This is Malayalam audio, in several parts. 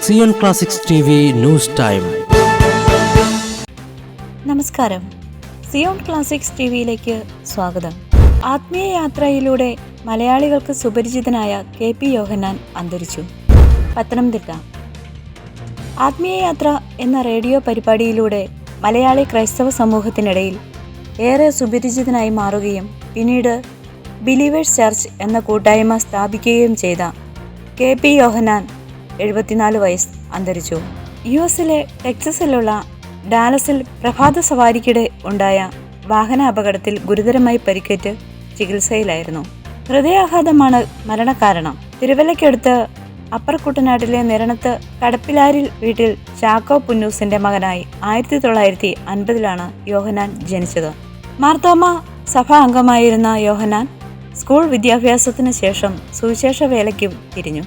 Zion classics TV news time. നമസ്കാരം, സിയോൺ ക്ലാസിക്സ് TVയിലേക്ക് സ്വാഗതം. ആത്മീയ യാത്രയിലൂടെ മലയാളികൾക്ക് സുപരിചിതനായ KP യോഹന്നാൻ അന്തരിച്ചു. പത്തനംതിട്ട. ആത്മീയ യാത്ര എന്ന റേഡിയോ പരിപാടിയിലൂടെ മലയാളി ക്രൈസ്തവ സമൂഹത്തിനിടയിൽ ഏറെ സുപരിചിതനായി മാറുകയും പിന്നീട് ബിലീവേഴ്സ് ചർച്ച് എന്ന കൂട്ടായ്മ സ്ഥാപിക്കുകയും ചെയ്ത KP യോഹന്നാൻ 74 വയസ്സ് അന്തരിച്ചു. US-ലെ ടെക്സസിലുള്ള ഡാലസിൽ പ്രഭാത സവാരിക്കിടെ ഉണ്ടായ വാഹന അപകടത്തിൽ ഗുരുതരമായി പരിക്കേറ്റ് ചികിത്സയിലായിരുന്നു. ഹൃദയാഘാതമാണ് മരണകാരണം. തിരുവല്ലയ്ക്കടുത്ത് അപ്പർ കുട്ടനാട്ടിലെ നിരണത്ത് കടപ്പിലാരിൽ വീട്ടിൽ ചാക്കോ പുന്നൂസിന്റെ മകനായി 1950-ലാണ് യോഹന്നാൻ ജനിച്ചത്. മാർത്തോമ സഭാ അംഗമായിരുന്ന യോഹന്നാൻ സ്കൂൾ വിദ്യാഭ്യാസത്തിന് ശേഷം സുവിശേഷ വേലയ്ക്കും തിരിഞ്ഞു.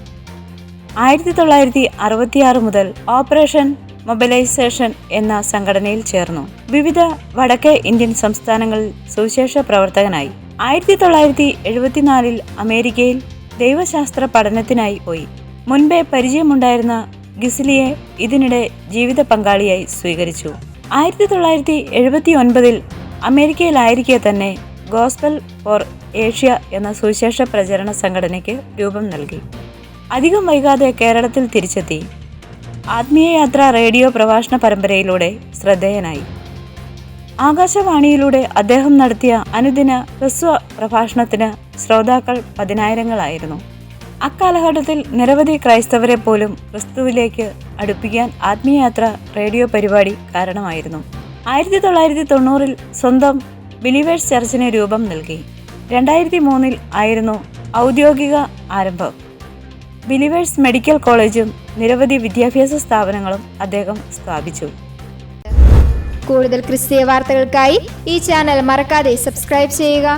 1966 മുതൽ ഓപ്പറേഷൻ മൊബിലൈസേഷൻ എന്ന സംഘടനയിൽ ചേർന്നു. വിവിധ വടക്കേ ഇന്ത്യൻ സംസ്ഥാനങ്ങളിൽ സുവിശേഷ പ്രവർത്തകനായി. 1974 അമേരിക്കയിൽ ദൈവശാസ്ത്ര പഠനത്തിനായി പോയി. മുൻപേ പരിചയമുണ്ടായിരുന്ന ഗിസ്ലിയെ ഇതിനിടെ ജീവിത പങ്കാളിയായി സ്വീകരിച്ചു. 1979 അമേരിക്കയിലായിരിക്കെ തന്നെ ഗോസ്പൽ ഫോർ ഏഷ്യ എന്ന സുവിശേഷ പ്രചരണ സംഘടനയ്ക്ക് രൂപം നൽകി. അധികം വൈകാതെ കേരളത്തിൽ തിരിച്ചെത്തി. ആത്മീയയാത്ര റേഡിയോ പ്രഭാഷണ പരമ്പരയിലൂടെ ശ്രദ്ധേയനായി. ആകാശവാണിയിലൂടെ അദ്ദേഹം നടത്തിയ അനുദിന ഹ്രസ്വ പ്രഭാഷണത്തിന് ശ്രോതാക്കൾ 10,000-ങ്ങളായിരുന്നു. അക്കാലഘട്ടത്തിൽ നിരവധി ക്രൈസ്തവരെ പോലും ക്രിസ്തുവിലേക്ക് അടുപ്പിക്കാൻ ആത്മീയയാത്ര റേഡിയോ പരിപാടി കാരണമായിരുന്നു. 1990 സ്വന്തം ബിലീവേഴ്സ് ചർച്ചിന് രൂപം നൽകി. 2003 ആയിരുന്നു ഔദ്യോഗിക ആരംഭം. ബിലീവേഴ്സ് മെഡിക്കൽ കോളേജും നിരവധി വിദ്യാഭ്യാസ സ്ഥാപനങ്ങളും അദ്ദേഹം സ്ഥാപിച്ചു. കൂടുതൽ ക്രിസ്തീയ വാർത്തകൾക്കായി ഈ ചാനൽ മറക്കാതെ സബ്സ്ക്രൈബ് ചെയ്യുക.